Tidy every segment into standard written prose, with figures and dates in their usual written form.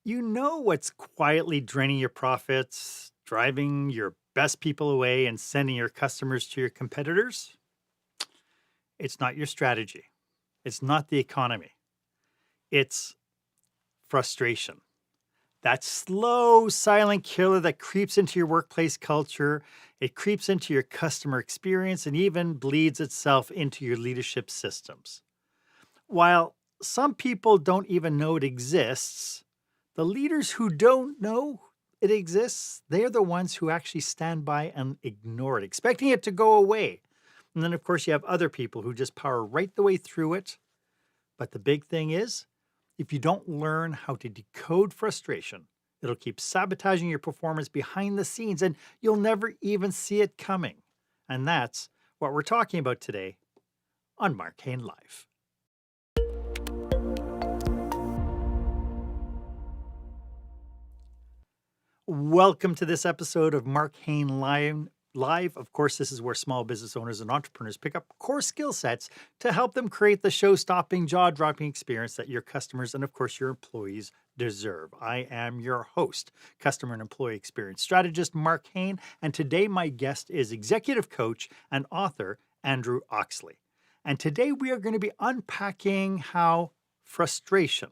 You know what's quietly draining your profits, driving your best people away, and sending your customers to your competitors? It's not your strategy. It's not the economy. It's frustration. That slow, silent killer that creeps into your workplace culture, it creeps into your customer experience, and even bleeds itself into your leadership systems. While some people don't even know it exists, the leaders who don't know it exists, they're the ones who actually stand by and ignore it, expecting it to go away. And then, of course, you have other people who just power right the way through it. But the big thing is, if you don't learn how to decode frustration, it'll keep sabotaging your performance behind the scenes and you'll never even see it coming. And that's what we're talking about today on Marc Haine Live. Welcome to this episode of Marc Haine Live. Of course, this is where small business owners and entrepreneurs pick up core skill sets to help them create the show-stopping, jaw-dropping experience that your customers and, of course, your employees deserve. I am your host, customer and employee experience strategist Marc Haine, and today my guest is executive coach and author Andrew Oxley. And today we are going to be unpacking how frustration,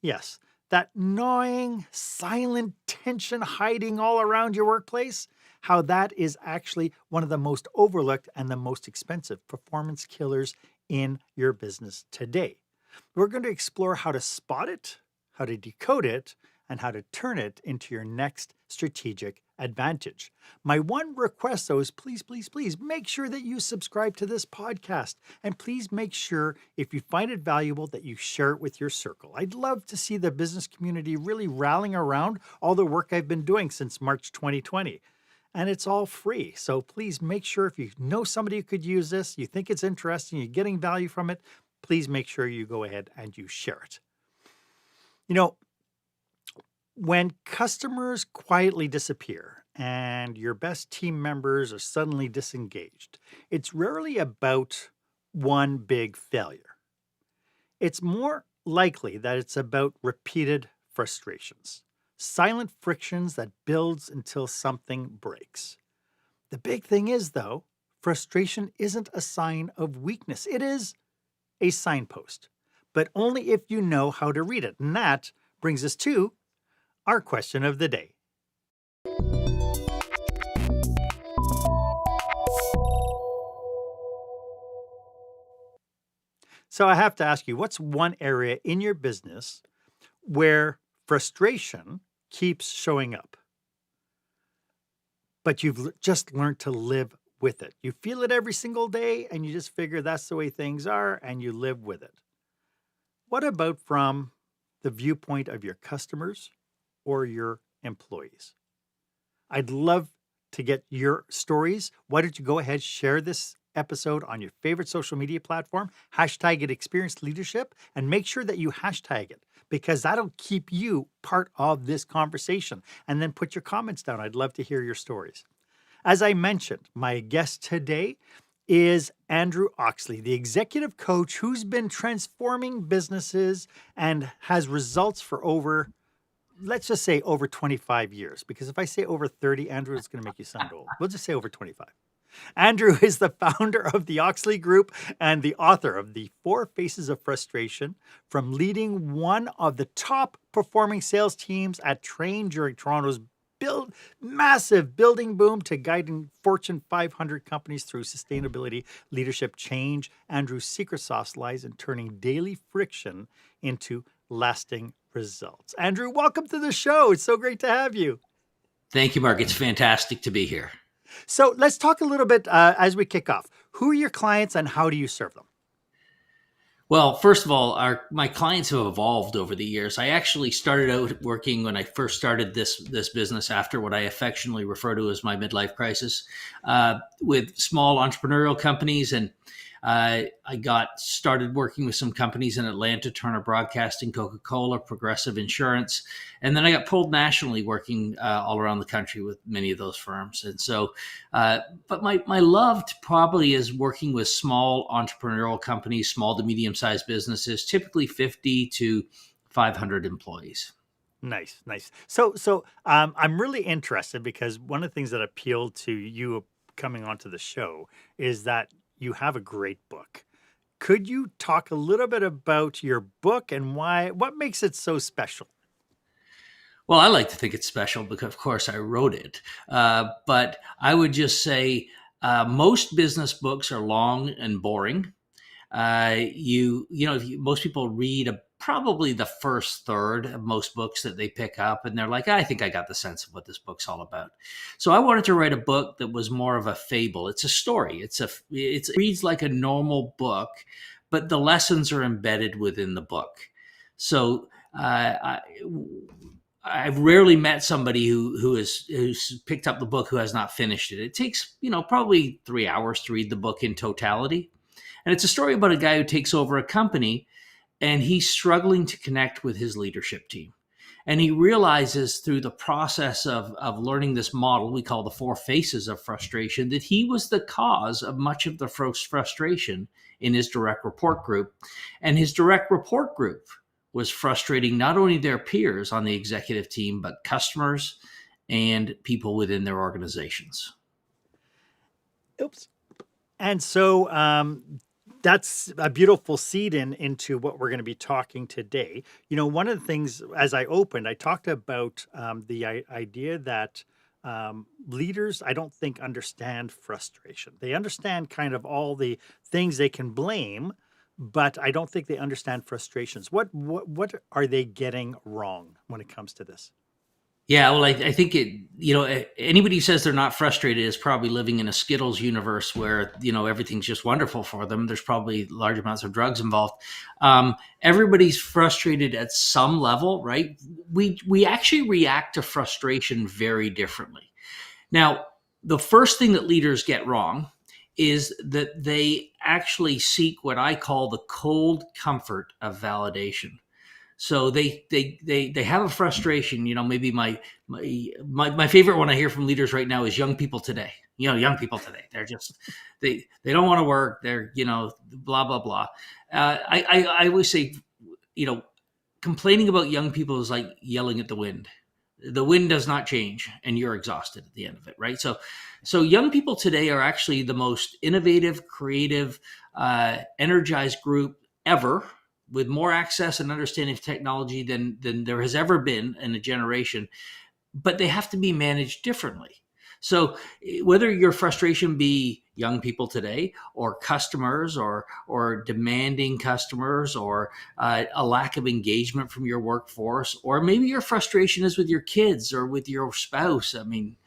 yes, that gnawing, silent tension hiding all around your workplace, how that is actually one of the most overlooked and the most expensive performance killers in your business today. We're going to explore how to spot it, how to decode it, and how to turn it into your next strategic advantage. My one request, though, is please make sure that you subscribe to this podcast. And please make sure, if you find it valuable, that you share it with your circle. I'd love to see the business community really rallying around all the work I've been doing since March 2020. And it's all free. So please make sure if you know somebody who could use this, you think it's interesting, you're getting value from it, please make sure you go ahead and you share it. You know, when customers quietly disappear and your best team members are suddenly disengaged, it's rarely about one big failure. It's more likely that it's about repeated frustrations, silent frictions that builds until something breaks. The big thing is, though, frustration isn't a sign of weakness. It is a signpost, but only if you know how to read it. And that brings us to our question of the day. So I have to ask you, what's one area in your business where frustration keeps showing up, but you've just learned to live with it? You feel it every single day and you just figure that's the way things are and you live with it. What about from the viewpoint of your customers or your employees? I'd love to get your stories. Why don't you go ahead, share this episode on your favorite social media platform, hashtag it Experienced Leadership, and make sure that you hashtag it because that'll keep you part of this conversation. And then put your comments down. I'd love to hear your stories. As I mentioned, my guest today is Andrew Oxley, the executive coach who's been transforming businesses and has results for over, let's just say over 25 years, because if I say over 30, Andrew, it's going to make you sound old. We'll just say over 25. Andrew is the founder of the Oxley Group and the author of The 4 Faces of Frustration, from leading one of the top performing sales teams at Train during Toronto's massive building boom to guiding Fortune 500 companies through sustainability leadership change. Andrew's secret sauce lies in turning daily friction into lasting results. Andrew, welcome to the show. It's so great to have you. Thank you, Mark. It's fantastic to be here. So let's talk a little bit as we kick off. Who are your clients and how do you serve them? Well, first of all, my clients have evolved over the years. I actually started out working when I first started this business after what I affectionately refer to as my midlife crisis, with small entrepreneurial companies. And I got started working with some companies in Atlanta, Turner Broadcasting, Coca-Cola, Progressive Insurance. And then I got pulled nationally working all around the country with many of those firms. And so, but my love probably is working with small entrepreneurial companies, small to medium-sized businesses, typically 50 to 500 employees. Nice, nice. I'm really interested because one of the things that appealed to you coming onto the show is that you have a great book. Could you talk a little bit about your book and what makes it so special? Well, I like to think it's special because, of course, I wrote it. But I would just say most business books are long and boring. Most people read probably the first third of most books that they pick up, and they're like, I think I got the sense of what this book's all about. So I wanted to write a book that was more of a fable. It's a story. It reads like a normal book, but the lessons are embedded within the book. So I've rarely met somebody who's picked up the book who has not finished it. It takes probably 3 hours to read the book in totality, and it's a story about a guy who takes over a company, and he's struggling to connect with his leadership team. And he realizes through the process of learning this model we call the four faces of frustration that he was the cause of much of the frustration in his direct report group. And his direct report group was frustrating not only their peers on the executive team, but customers and people within their organizations. Oops. And so that's a beautiful seed into what we're going to be talking today. One of the things as I opened, I talked about the idea that leaders, I don't think, understand frustration. They understand kind of all the things they can blame, but I don't think they understand frustrations. What are they getting wrong when it comes to this? Yeah, well, I think anybody who says they're not frustrated is probably living in a Skittles universe where, everything's just wonderful for them. There's probably large amounts of drugs involved. Everybody's frustrated at some level, right? We actually react to frustration very differently. Now, the first thing that leaders get wrong is that they actually seek what I call the cold comfort of validation. So they have a frustration. Maybe my favorite one I hear from leaders right now is young people today. Young people today. They're just they don't want to work. They're blah blah blah. I always say, complaining about young people is like yelling at the wind. The wind does not change, and you're exhausted at the end of it, right? So young people today are actually the most innovative, creative, energized group ever, with more access and understanding of technology than there has ever been in a generation, but they have to be managed differently. So whether your frustration be young people today, or customers, or demanding customers, or a lack of engagement from your workforce, or maybe your frustration is with your kids or with your spouse. I mean,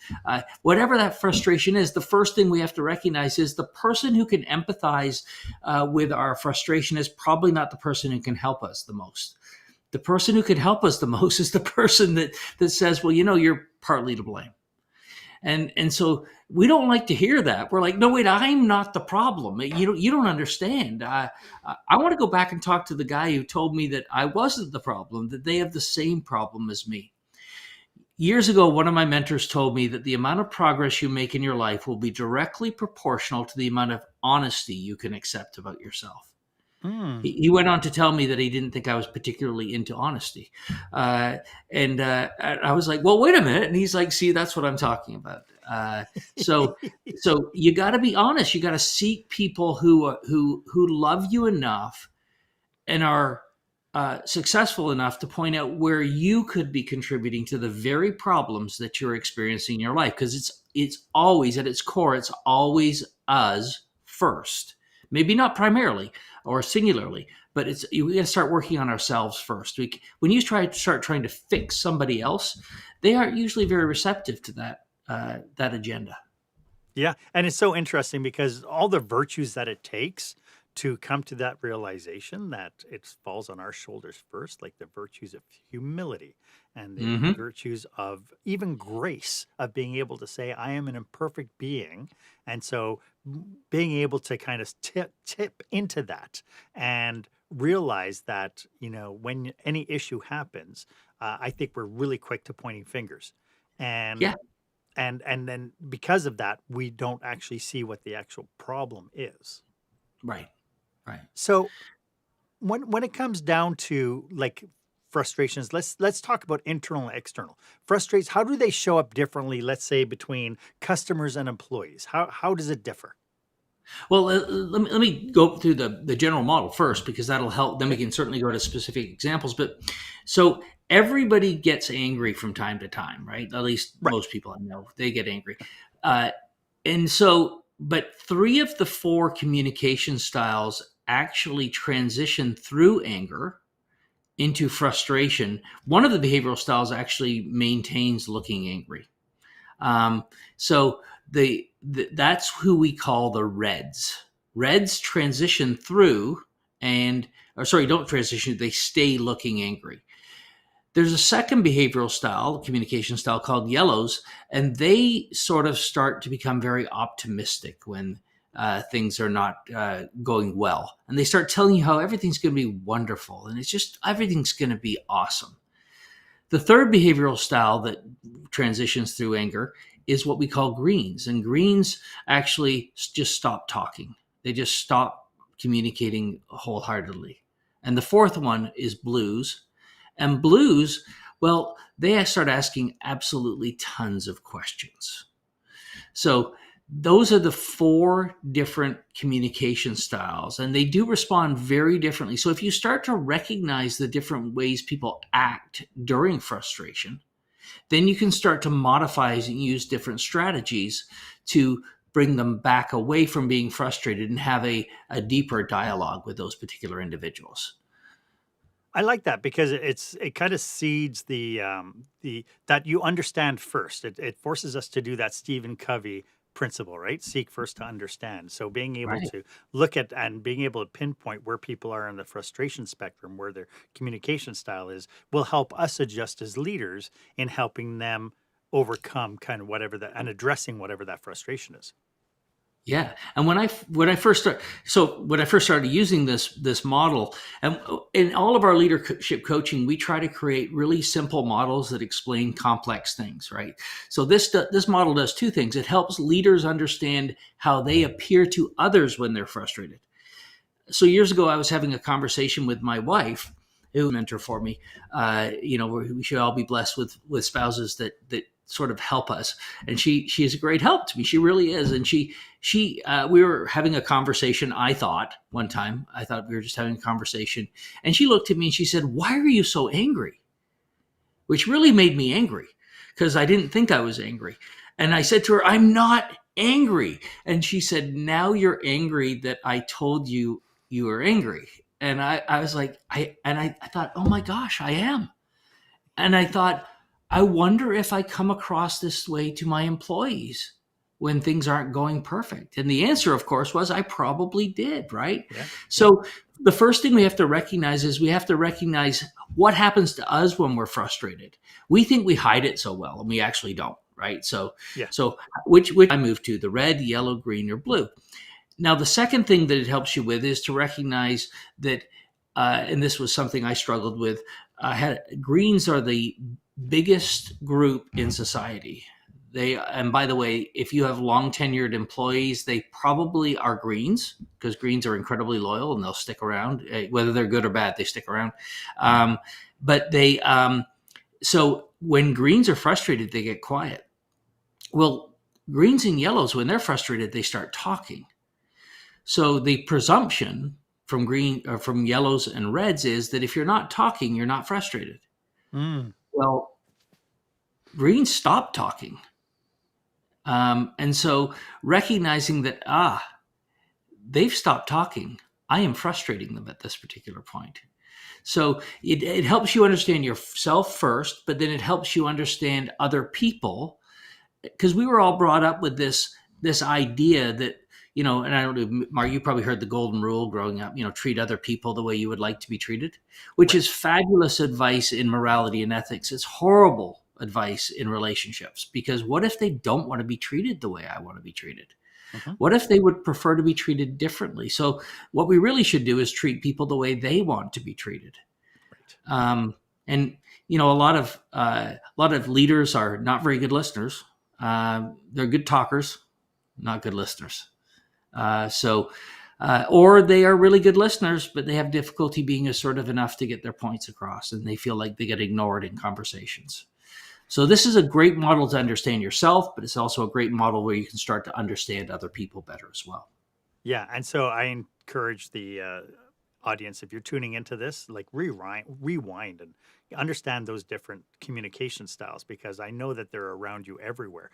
whatever that frustration is, the first thing we have to recognize is the person who can empathize with our frustration is probably not the person who can help us the most. The person who can help us the most is the person that says, well, you're partly to blame. And so we don't like to hear that. We're like, no, wait, I'm not the problem. You don't understand. I want to go back and talk to the guy who told me that I wasn't the problem, that they have the same problem as me. Years ago, one of my mentors told me that the amount of progress you make in your life will be directly proportional to the amount of honesty you can accept about yourself. He went on to tell me that he didn't think I was particularly into honesty. And I was like, well, wait a minute. And he's like, see, that's what I'm talking about. So you got to be honest. You got to seek people who love you enough and are successful enough to point out where you could be contributing to the very problems that you're experiencing in your life. Because it's always, at its core, it's always us first. Maybe not primarily or singularly, but we got to start working on ourselves first. When you start trying to fix somebody else, they aren't usually very receptive to that agenda. Yeah, and it's so interesting because all the virtues that it takes to come to that realization that it falls on our shoulders first, like the virtues of humility and the Hmm. virtues of even grace, of being able to say, I am an imperfect being. And so being able to kind of tip into that and realize that, when any issue happens, I think we're really quick to pointing fingers. And Yeah, and then because of that, we don't actually see what the actual problem is. right, right. So when it comes down to like frustrations. Let's talk about internal and external. Frustrates, how do they show up differently, let's say between customers and employees? How does it differ? Well, let me go through the general model first, because that'll help. Then we can certainly go to specific examples. But so everybody gets angry from time to time, right? At least Right. most people I know, they get angry. Uh, and so, but 3 of the 4 communication styles actually transition through anger into frustration. One of the behavioral styles actually maintains looking angry. So that's who we call the reds. Reds transition through don't transition, they stay looking angry. There's a second behavioral style, communication style, called yellows, and they sort of start to become very optimistic when things are not going well. And they start telling you how everything's going to be wonderful, and it's just everything's going to be awesome. The third behavioral style that transitions through anger is what we call greens. And greens actually just stop talking. They just stop communicating wholeheartedly. And the fourth one is blues. And blues, well, they start asking absolutely tons of questions. So those are the 4 different communication styles, and they do respond very differently. So if you start to recognize the different ways people act during frustration, then you can start to modify and use different strategies to bring them back away from being frustrated and have a deeper dialogue with those particular individuals. I like that because it kind of seeds the that you understand first. It forces us to do that Stephen Covey principle, right? Seek first to understand. So being able Right. to look at and being able to pinpoint where people are in the frustration spectrum, where their communication style is, will help us adjust as leaders in helping them overcome kind of whatever that and addressing whatever that frustration is. Yeah, and when I first started using this model, and in all of our leadership coaching, we try to create really simple models that explain complex things, right? So this model does 2 things. It helps leaders understand how they appear to others when they're frustrated. So years ago, I was having a conversation with my wife, who was a mentor for me. We should all be blessed with spouses that sort of help us, and she is a great help to me. She really is. And we were having a conversation. I thought we were just having a conversation, and she looked at me and she said, "Why are you so angry?" Which really made me angry, because I didn't think I was angry. And I said to her, "I'm not angry." And she said, "Now you're angry that I told you you were angry." And I was like, I thought, oh my gosh, I am. And I thought, I wonder if I come across this way to my employees when things aren't going perfect. And the answer, of course, was I probably did, right? Yeah. So the first thing we have to recognize is we have to recognize what happens to us when we're frustrated. We think we hide it so well, and we actually don't, right? So, Yeah. so which I move to, the red, yellow, green, or blue. Now, the second thing that it helps you with is to recognize that, and this was something I struggled with, greens are the biggest group in society. And by the way, if you have long tenured employees, they probably are greens, because greens are incredibly loyal and they'll stick around, whether they're good or bad, they stick around. So when greens are frustrated, they get quiet. Well, greens and yellows, when they're frustrated, they start talking. So the presumption from yellows and reds is that if you're not talking, you're not frustrated. Mm. Well, greens stop talking. And so recognizing that, they've stopped talking, I am frustrating them at this particular point. So it helps you understand yourself first, but then it helps you understand other people, because we were all brought up with this idea that, and I don't know, Mark, you probably heard the golden rule growing up, treat other people the way you would like to be treated, which is fabulous advice in morality and ethics. It's horrible advice in relationships, because what if they don't want to be treated the way I want to be treated? Mm-hmm. What if they would prefer to be treated differently? So what we really should do is treat people the way they want to be treated. Right. And a lot of leaders are not very good listeners. They're good talkers, not good listeners. So or they are really good listeners, but they have difficulty being assertive enough to get their points across, and they feel like they get ignored in conversations. So this is a great model to understand yourself, but it's also a great model where you can start to understand other people better as well. Yeah, and so I encourage the audience, if you're tuning into this, like rewind and understand those different communication styles, because I know that they're around you everywhere.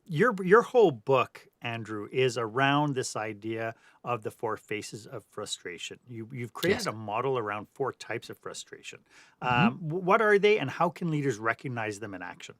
Your whole book, Andrew, is around this idea of the four faces of frustration. You've created Yes. a model around four types of frustration. Mhm. What are they, and how can leaders recognize them in action?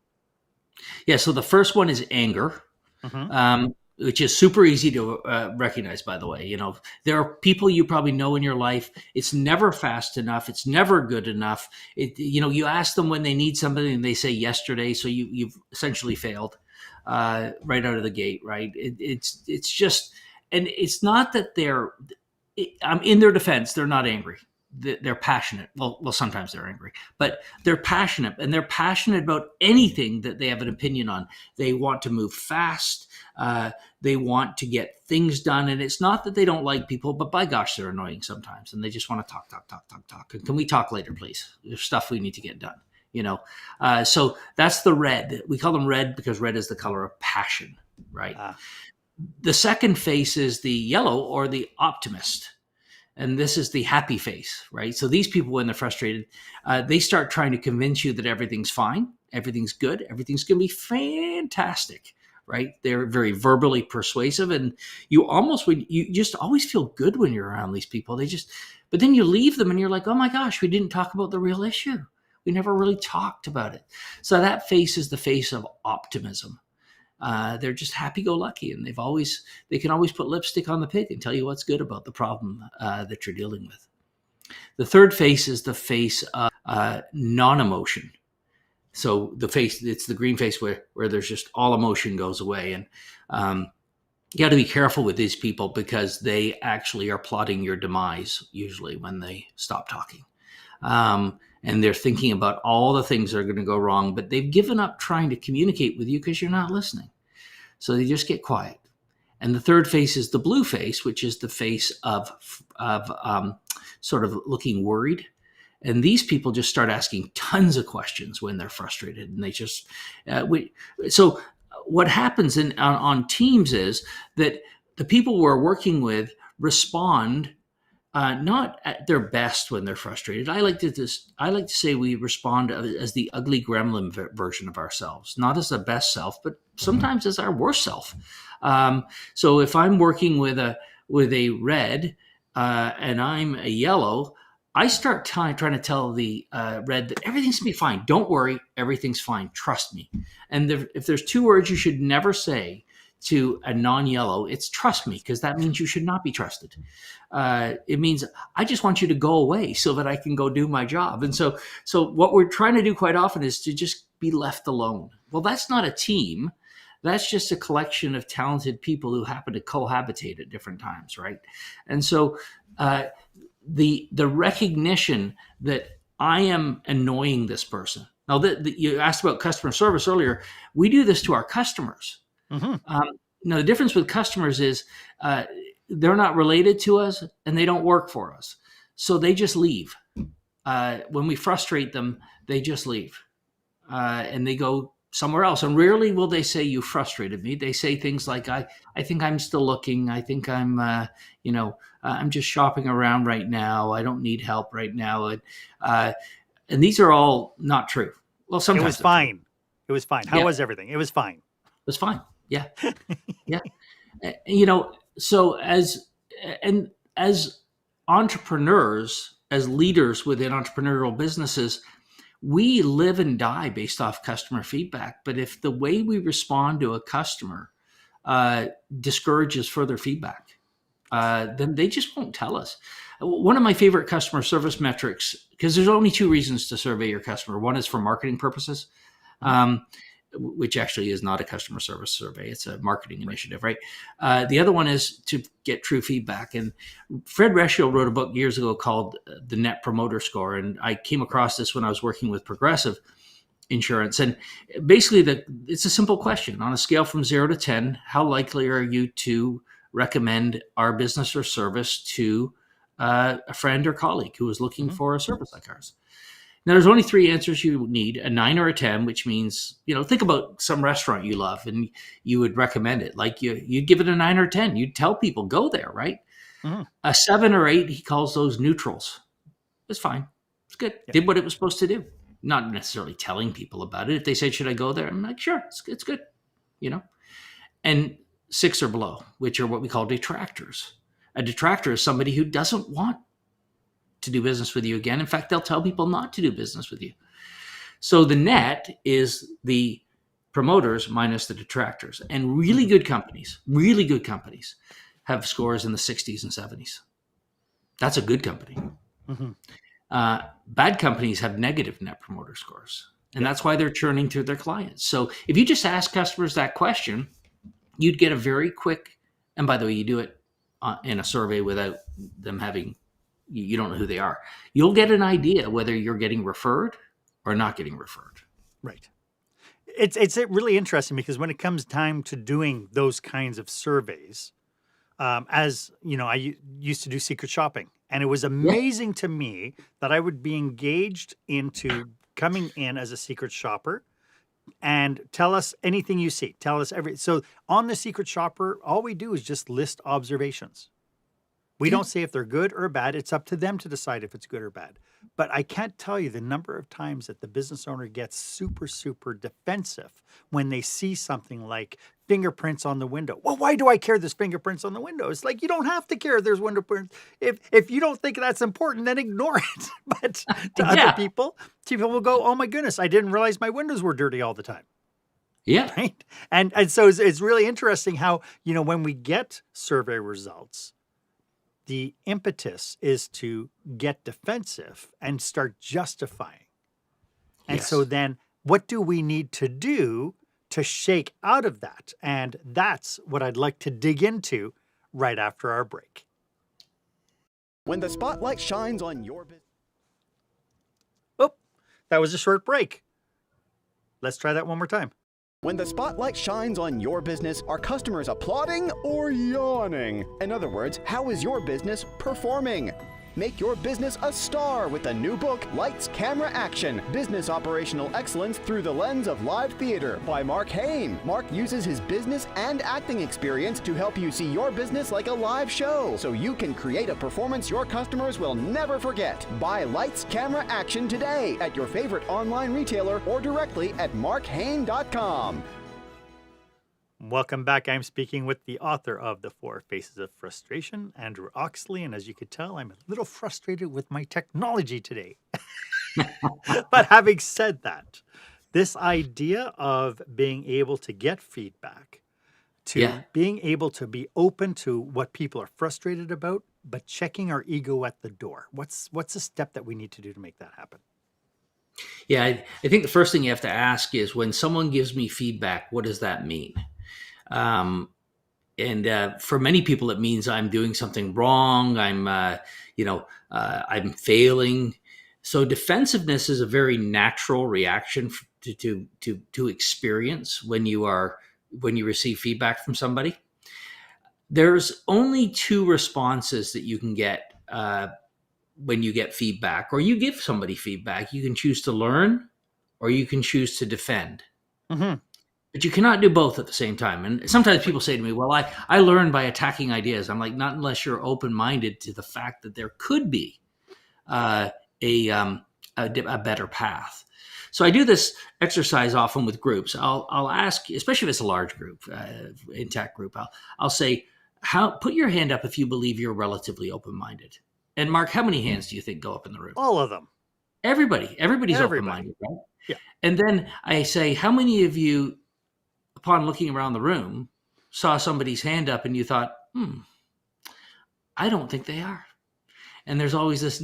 Yeah. So the first one is anger. Hmm. Which is super easy to recognize, by the way. There are people you probably know in your life. It's never fast enough. It's never good enough. You ask them when they need something and they say yesterday. So you've essentially failed right out of the gate, right? It's just, and it's not that I'm in their defense. They're not angry. They're passionate. Well, sometimes they're angry, but they're passionate, and they're passionate about anything that they have an opinion on. They want to move fast. They want to get things done, and it's not that they don't like people, but by gosh, they're annoying sometimes, and they just want to talk. And can we talk later, please? There's stuff we need to get done. So that's the red. We call them red because red is the color of passion, right? The second face is the yellow, or the optimist. And this is the happy face, right? So these people, when they're frustrated, they start trying to convince you that everything's fine, everything's good, everything's going to be fantastic, right? They're very verbally persuasive, and you just always feel good when you're around these people. But then you leave them and you're like, oh my gosh, we didn't talk about the real issue. We never really talked about it. So that face is the face of optimism. They're just happy-go-lucky, and they can always put lipstick on the pig and tell you what's good about the problem that you're dealing with. The third face is the face of non-emotion. So it's the green face where there's just all emotion goes away, and you got to be careful with these people because they actually are plotting your demise usually when they stop talking. And they're thinking about all the things that are going to go wrong, but they've given up trying to communicate with you because you're not listening. So they just get quiet. And the third face is the blue face, which is the face of sort of looking worried. And these people just start asking tons of questions when they're frustrated, and they just so what happens on teams is that the people we're working with respond not at their best when they're frustrated. I like to say we respond as the ugly gremlin version of ourselves, not as the best self, but sometimes as our worst self. So if I'm working with a red and I'm a yellow, I start trying to tell the red that everything's gonna be fine. Don't worry, everything's fine. Trust me. And if there's two words you should never say to a non-yellow, it's trust me, because that means you should not be trusted. It means I just want you to go away so that I can go do my job. And so what we're trying to do quite often is to just be left alone. Well, that's not a team. That's just a collection of talented people who happen to cohabitate at different times, right? And so the recognition that I am annoying this person. Now, you asked about customer service earlier. We do this to our customers. Mm-hmm. Now, the difference with customers is they're not related to us and they don't work for us. So they just leave. When we frustrate them, they just leave and they go somewhere else. And rarely will they say, you frustrated me. They say things like, I think I'm still looking. I think I'm, I'm just shopping around right now. I don't need help right now. And these are all not true. Well, sometimes it was fine. It was fine. How was everything? It was fine. It was fine. Yeah. Yeah. So as entrepreneurs, as leaders within entrepreneurial businesses, we live and die based off customer feedback. But if the way we respond to a customer discourages further feedback, then they just won't tell us. One of my favorite customer service metrics, because there's only two reasons to survey your customer. One is for marketing purposes, which actually is not a customer service survey. It's a marketing initiative, right? The other one is to get true feedback. And Fred Rescio wrote a book years ago called The Net Promoter Score. And I came across this when I was working with Progressive Insurance. And basically, it's a simple question. On a scale from 0 to 10, how likely are you to recommend our business or service to a friend or colleague who is looking for a service like ours. Now, there's only 3 answers you need, a 9 or a 10, which means, think about some restaurant you love and you would recommend it. Like you'd give it a 9 or 10. You'd tell people, go there, right? A 7 or 8, he calls those neutrals. It's fine. It's good. Yeah. Did what it was supposed to do. Not necessarily telling people about it. If they say, should I go there? I'm like, sure, it's good, And 6 or below, which are what we call detractors. A detractor is somebody who doesn't want to do business with you again. In fact, they'll tell people not to do business with you. So the net is the promoters minus the detractors. And really good companies have scores in the 60s and 70s. That's a good company. Bad companies have negative net promoter scores. And that's why they're churning through their clients. So if you just ask customers that question, you'd get a very quick, and by the way, you do it in a survey without them having, you don't know who they are. You'll get an idea whether you're getting referred or not getting referred. Right. It's really interesting because when it comes time to doing those kinds of surveys, as you know, I used to do secret shopping, and it was amazing to me that I would be engaged into coming in as a secret shopper and tell us anything you see. Tell us so on the secret shopper, all we do is just list observations. We don't say if they're good or bad. It's up to them to decide if it's good or bad. But I can't tell you the number of times that the business owner gets super, super defensive when they see something like fingerprints on the window. Well, why do I care there's fingerprints on the window? It's like, you don't have to care if there's window prints. If you don't think that's important, then ignore it. But to other people will go, oh my goodness, I didn't realize my windows were dirty all the time. Yeah. Right. And so it's really interesting how, when we get survey results, the impetus is to get defensive and start justifying. And so then what do we need to do to shake out of that? And that's what I'd like to dig into right after our break. When the spotlight shines on your business. Oh, that was a short break. Let's try that one more time. When the spotlight shines on your business, are customers applauding or yawning? In other words, how is your business performing? Make your business a star with the new book, Lights, Camera, Action, Business Operational Excellence Through the Lens of Live Theater by Marc Haine. Marc uses his business and acting experience to help you see your business like a live show, so you can create a performance your customers will never forget. Buy Lights, Camera, Action today at your favorite online retailer or directly at marchaine.com. Welcome back. I'm speaking with the author of The 4 Faces of Frustration, Andrew Oxley. And as you could tell, I'm a little frustrated with my technology today. But having said that, this idea of being able to get feedback, to being able to be open to what people are frustrated about, but checking our ego at the door. What's a step that we need to do to make that happen? Yeah, I think the first thing you have to ask is, when someone gives me feedback, what does that mean? For many people, it means I'm doing something wrong. I'm failing. So defensiveness is a very natural reaction to experience when you receive feedback from somebody. There's only 2 responses that you can get when you get feedback, or you give somebody feedback. You can choose to learn, or you can choose to defend. Mm-hmm. But you cannot do both at the same time. And sometimes people say to me, well, I learn by attacking ideas. I'm like, not unless you're open-minded to the fact that there could be a better path. So I do this exercise often with groups. I'll ask, especially if it's a large group, in tech group, I'll say, put your hand up if you believe you're relatively open-minded. And Mark, how many hands do you think go up in the room? All of them. Everybody's open-minded, right? Yeah. And then I say, how many of you, upon looking around the room, saw somebody's hand up and you thought, I don't think they are. And there's this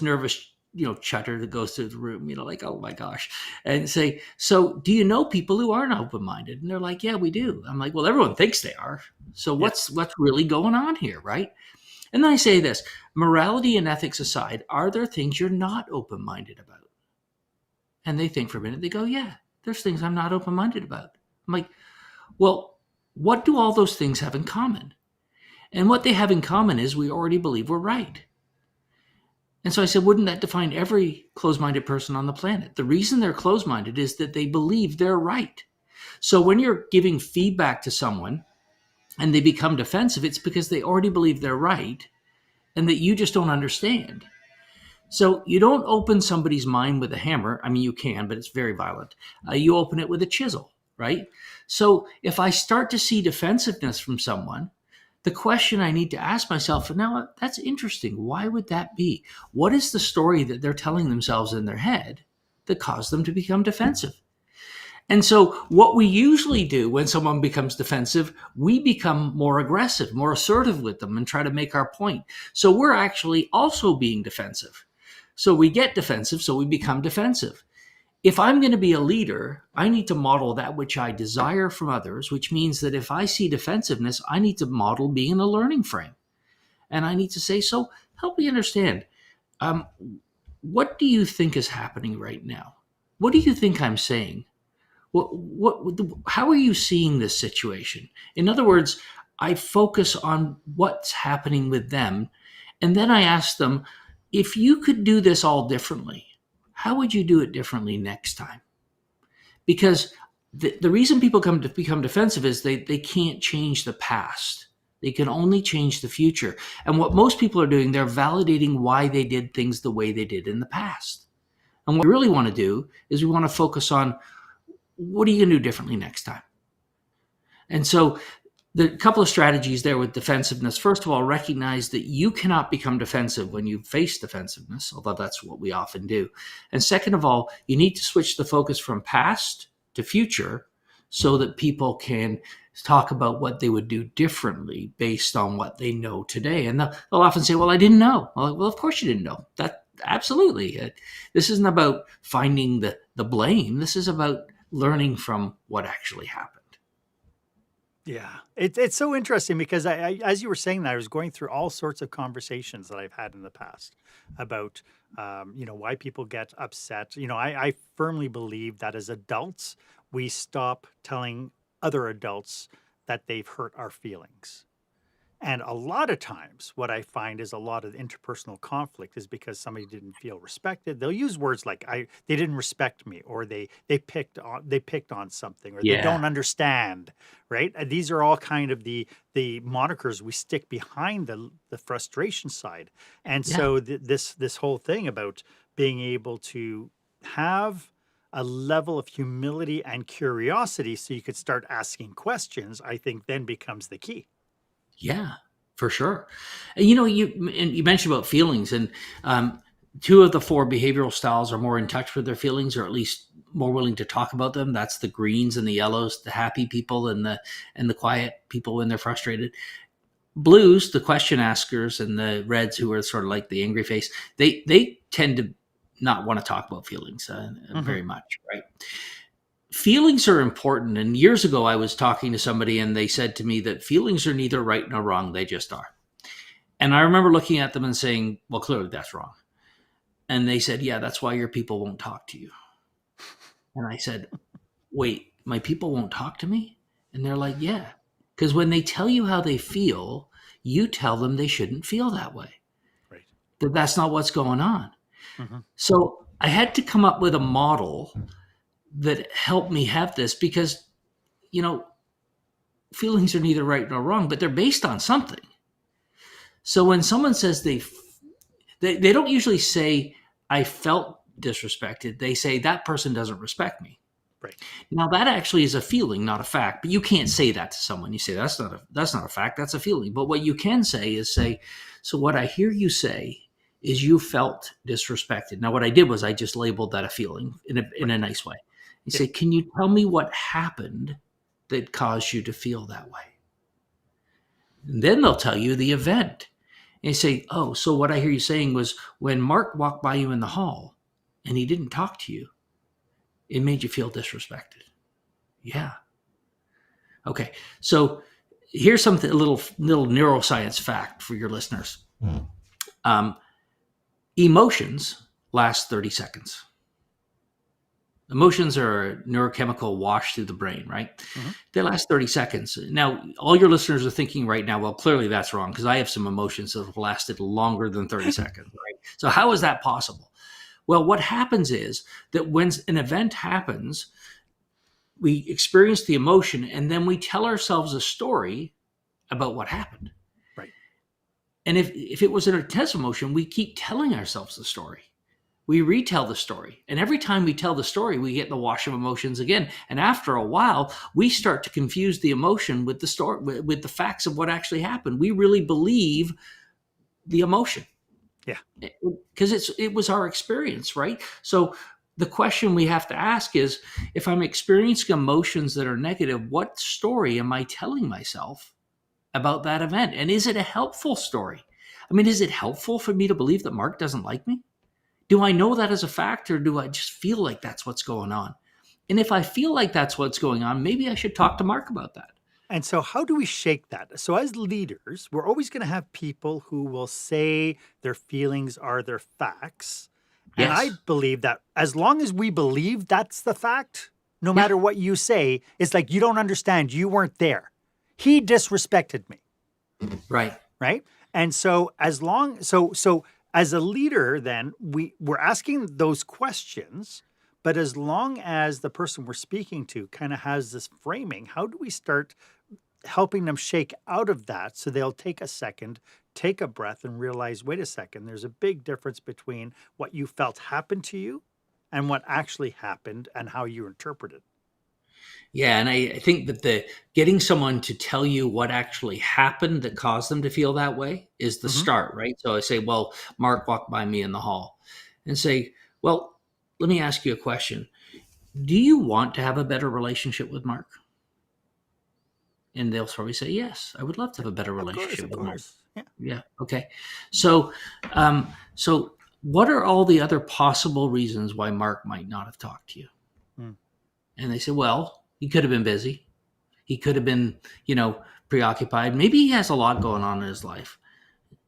nervous, chutter that goes through the room, like, oh my gosh. And say, so do you know people who aren't open-minded? And they're like, yeah, we do. I'm like, well, everyone thinks they are. So what's really going on here, right? And then I say this, morality and ethics aside, are there things you're not open-minded about? And they think for a minute, they go, yeah, there's things I'm not open-minded about. I'm like, well, what do all those things have in common? And what they have in common is we already believe we're right. And so I said, wouldn't that define every closed-minded person on the planet? The reason they're closed-minded is that they believe they're right. So when you're giving feedback to someone and they become defensive, it's because they already believe they're right and that you just don't understand. So you don't open somebody's mind with a hammer. I mean, you can, but it's very violent. You open it with a chisel, right? So if I start to see defensiveness from someone, the question I need to ask myself, now that's interesting. Why would that be? What is the story that they're telling themselves in their head that caused them to become defensive? And so what we usually do when someone becomes defensive, we become more aggressive, more assertive with them and try to make our point. So we're actually also being defensive. So we get defensive, so we become defensive. If I'm going to be a leader, I need to model that which I desire from others, which means that if I see defensiveness, I need to model being in a learning frame. And I need to say, so help me understand, what do you think is happening right now? What do you think I'm saying? How are you seeing this situation? In other words, I focus on what's happening with them. And then I ask them, if you could do this all differently, how would you do it differently next time? Because the reason people become defensive is they can't change the past. They can only change the future. And what most people are doing, they're validating why they did things the way they did in the past. And what we really want to do is we want to focus on, what are you going to do differently next time? And so the couple of strategies there with defensiveness, first of all, recognize that you cannot become defensive when you face defensiveness, although that's what we often do. And second of all, you need to switch the focus from past to future so that people can talk about what they would do differently based on what they know today. And they'll often say, well, I didn't know. Well, of course you didn't know. That absolutely. This isn't about finding the blame. This is about learning from what actually happened. Yeah, it's so interesting because I as you were saying that, I was going through all sorts of conversations that I've had in the past about, why people get upset. I firmly believe that as adults, we stop telling other adults that they've hurt our feelings. And a lot of times what I find is a lot of interpersonal conflict is because somebody didn't feel respected. They'll use words like they didn't respect me, or they picked on something, or they Yeah. don't understand, right? And these are all kind of the monikers we stick behind the frustration side. And Yeah. so this whole thing about being able to have a level of humility and curiosity so you could start asking questions, I think then becomes the key. Yeah, for sure. And you mentioned about feelings, and 2 of the 4 behavioral styles are more in touch with their feelings, or at least more willing to talk about them. That's the greens and the yellows, the happy people and the quiet people when they're frustrated. Blues, the question askers, and the reds, who are sort of like the angry face, they tend to not want to talk about feelings very much, right? Feelings are important. And years ago, I was talking to somebody and they said to me that feelings are neither right nor wrong. They just are. And I remember looking at them and saying, well, clearly that's wrong. And they said, yeah, that's why your people won't talk to you. And I said, wait, my people won't talk to me? And they're like, yeah, because when they tell you how they feel, you tell them they shouldn't feel that way. Right. That's not what's going on. Mm-hmm. So I had to come up with a model that helped me have this, because, feelings are neither right nor wrong, but they're based on something. So when someone says they don't usually say, I felt disrespected. They say that person doesn't respect me. Right. Now that actually is a feeling, not a fact, but you can't say that to someone. You say, that's not a fact, that's a feeling. But what you can say is so what I hear you say is you felt disrespected. Now what I did was I just labeled that a feeling in a nice way. You say, can you tell me what happened that caused you to feel that way? And then they'll tell you the event. And you say, oh, so what I hear you saying was when Mark walked by you in the hall and he didn't talk to you, it made you feel disrespected. Yeah. Okay. So here's something, a little neuroscience fact for your listeners. Emotions last 30 seconds. Emotions are a neurochemical wash through the brain, right? Mm-hmm. They last 30 seconds. Now, all your listeners are thinking right now, well, clearly that's wrong because I have some emotions that have lasted longer than 30 seconds, right? So how is that possible? Well, what happens is that when an event happens, we experience the emotion and then we tell ourselves a story about what happened. Right. And if it was an intense emotion, we keep telling ourselves the story. We retell the story. And every time we tell the story, we get the wash of emotions again. And after a while, we start to confuse the emotion with the story, with the facts of what actually happened. We really believe the emotion. Yeah. Because it was our experience, right? So the question we have to ask is, if I'm experiencing emotions that are negative, what story am I telling myself about that event? And is it a helpful story? I mean, is it helpful for me to believe that Mark doesn't like me? Do I know that as a fact, or do I just feel like that's what's going on? And if I feel like that's what's going on, maybe I should talk to Mark about that. And so, how do we shake that? So, as leaders, we're always going to have people who will say their feelings are their facts. And I Yes. believe that as long as we believe that's the fact, no Yeah. matter what you say, it's like, you don't understand. You weren't there. He disrespected me. Right. Right. And so, as a leader, then we're asking those questions. But as long as the person we're speaking to kind of has this framing, how do we start helping them shake out of that so they'll take a second, take a breath, and realize, wait a second, there's a big difference between what you felt happened to you and what actually happened and how you interpret it. Yeah. And I think that the getting someone to tell you what actually happened that caused them to feel that way is the Mm-hmm. start, right? So I say, well, Mark walked by me in the hall, and say, well, let me ask you a question. Do you want to have a better relationship with Mark? And they'll probably say, yes, I would love to have a better Of course, relationship of with Mark. course. Yeah. Yeah. Okay. So, so what are all the other possible reasons why Mark might not have talked to you? Mm. And they say, well, he could have been busy. He could have been, preoccupied. Maybe he has a lot going on in his life,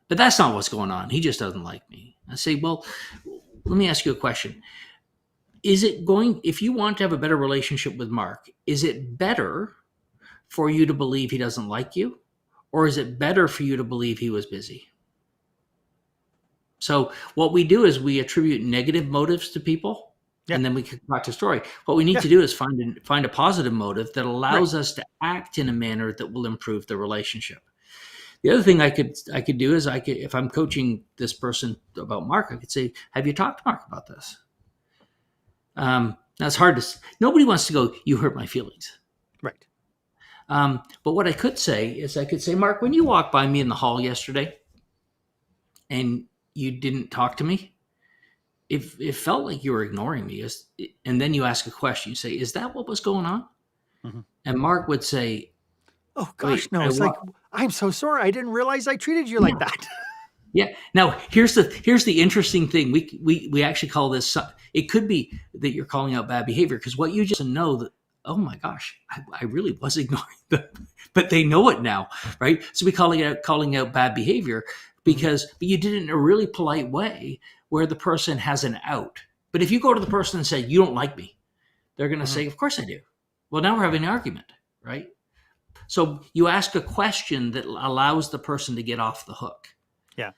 but that's not what's going on. He just doesn't like me. I say, well, let me ask you a question. If you want to have a better relationship with Mark, is it better for you to believe he doesn't like you? Or is it better for you to believe he was busy? So what we do is we attribute negative motives to people, Yeah. and then we concoct a story. What we need Yeah. to do is find a positive motive that Right. allows us to act in a manner that will improve the relationship. The other thing I could do is if I'm coaching this person about Mark, I could say, have you talked to Mark about this? That's hard to. Nobody wants to go, you hurt my feelings. Right. But what I could say is, Mark, when you walked by me in the hall yesterday and you didn't talk to me, it felt like you were ignoring me. And then you ask a question. You say, is that what was going on? Mm-hmm. And Mark would say, Oh gosh, wait, no! It's like, I'm so sorry. I didn't realize I treated you like that. Yeah. Now here's the interesting thing. We actually call this. It could be that you're calling out bad behavior because what you just know that. Oh my gosh, I really was ignoring them, but they know it now, right? So we calling out bad behavior but you did it in a really polite way where the person has an out. But if you go to the person and say, you don't like me, they're going to say, of course I do. Well, now we're having an argument, right? So you ask a question that allows the person to get off the hook. Yeah.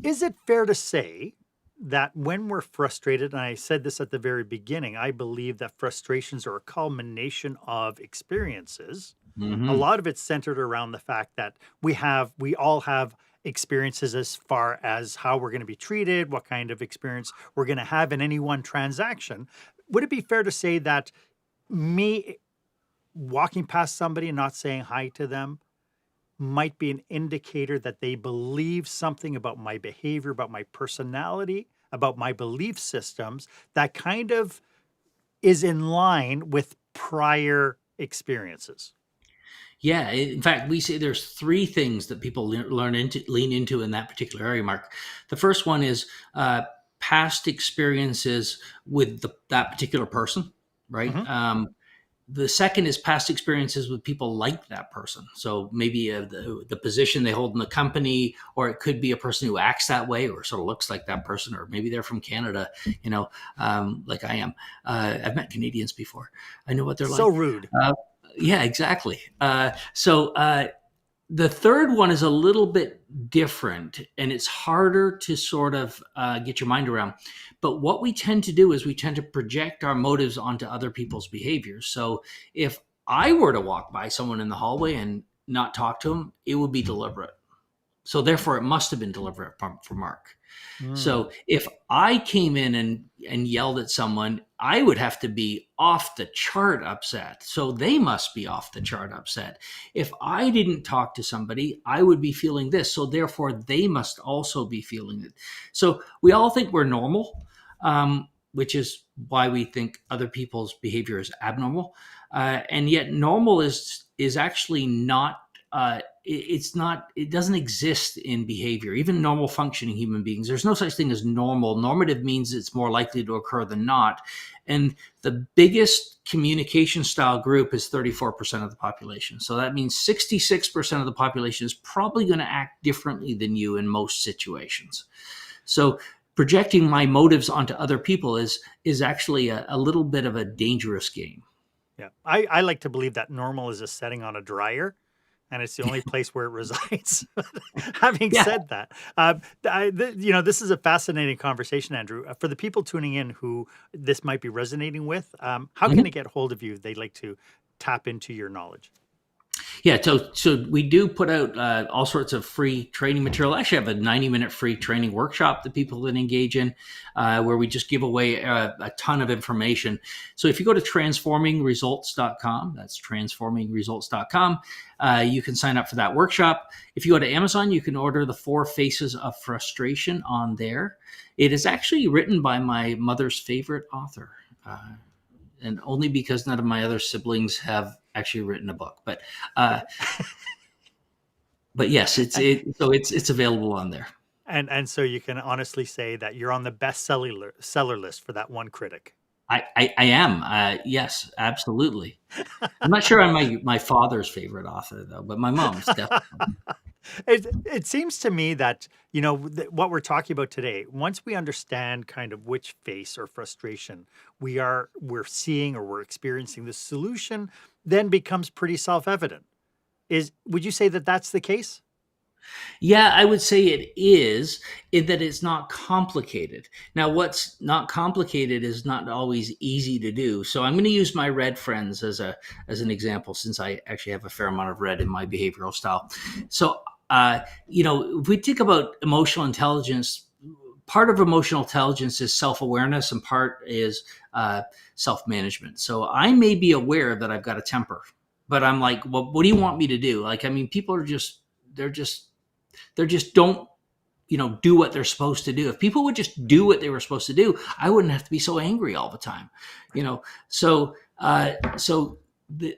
Is it fair to say that when we're frustrated, and I said this at the very beginning, I believe that frustrations are a culmination of experiences. Mm-hmm. A lot of it's centered around the fact that we all have experiences as far as how we're going to be treated, what kind of experience we're going to have in any one transaction. Would it be fair to say that me walking past somebody and not saying hi to them might be an indicator that they believe something about my behavior, about my personality, about my belief systems that kind of is in line with prior experiences? Yeah, in fact, we say there's three things that people lean into in that particular area, Mark. The first one is past experiences with that particular person, right? Mm-hmm. The second is past experiences with people like that person. So maybe the position they hold in the company, or it could be a person who acts that way or sort of looks like that person, or maybe they're from Canada, like I am. I've met Canadians before. I know what they're So like. rude. Yeah, exactly. The third one is a little bit different, and it's harder to sort of get your mind around. But what we tend to do is we tend to project our motives onto other people's behaviors. So if I were to walk by someone in the hallway and not talk to them, it would be deliberate. So therefore, it must have been deliberate for Mark. So if I came in and yelled at someone, I would have to be off the chart upset. So they must be off the chart upset. If I didn't talk to somebody, I would be feeling this. So therefore, they must also be feeling it. So we all think we're normal, which is why we think other people's behavior is abnormal. And yet normal is actually not it doesn't exist in behavior, even normal functioning human beings. There's no such thing as normal. Normative means it's more likely to occur than not. And the biggest communication style group is 34% of the population. So that means 66% of the population is probably going to act differently than you in most situations. So projecting my motives onto other people is actually a little bit of a dangerous game. Yeah. I like to believe that normal is a setting on a dryer, and it's the only place where it resides. Having said that, this is a fascinating conversation, Andrew. For the people tuning in who this might be resonating with, how can they get hold of you if they'd like to tap into your knowledge? Yeah, so we do put out all sorts of free training material. I actually have a 90-minute free training workshop that people can engage in, where we just give away a ton of information. So if you go to transformingresults.com, that's transformingresults.com, you can sign up for that workshop. If you go to Amazon, you can order the 4 Faces of Frustration on there. It is actually written by my mother's favorite author, and only because none of my other siblings have actually written a book, but yes, it's available on there. And so you can honestly say that you're on the seller list for that one critic. I am. Yes, absolutely. I'm not sure I'm my father's favorite author though, but my mom's definitely. It seems to me that, what we're talking about today, once we understand kind of which face or frustration we're seeing or we're experiencing, the solution then becomes pretty self-evident. Would you say that that's the case? Yeah, I would say it is, in that it's not complicated. Now, what's not complicated is not always easy to do. So I'm going to use my red friends as an example, since I actually have a fair amount of red in my behavioral style. So, if we think about emotional intelligence, part of emotional intelligence is self-awareness and part is self-management. So I may be aware that I've got a temper, but I'm like, well, what do you want me to do? Like, I mean, people are they're just don't, do what they're supposed to do. If people would just do what they were supposed to do, I wouldn't have to be so angry all the time, So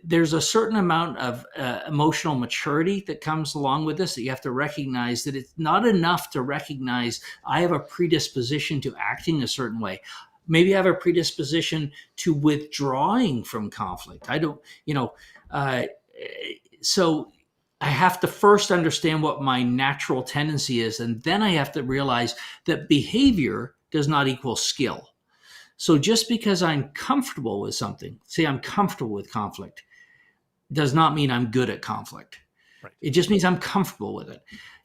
there's a certain amount of emotional maturity that comes along with this, that you have to recognize that it's not enough to recognize I have a predisposition to acting a certain way. Maybe I have a predisposition to withdrawing from conflict. I don't, so I have to first understand what my natural tendency is, and then I have to realize that behavior does not equal skill. So just because I'm comfortable with something, say I'm comfortable with conflict, does not mean I'm good at conflict. Right. It just means I'm comfortable with it.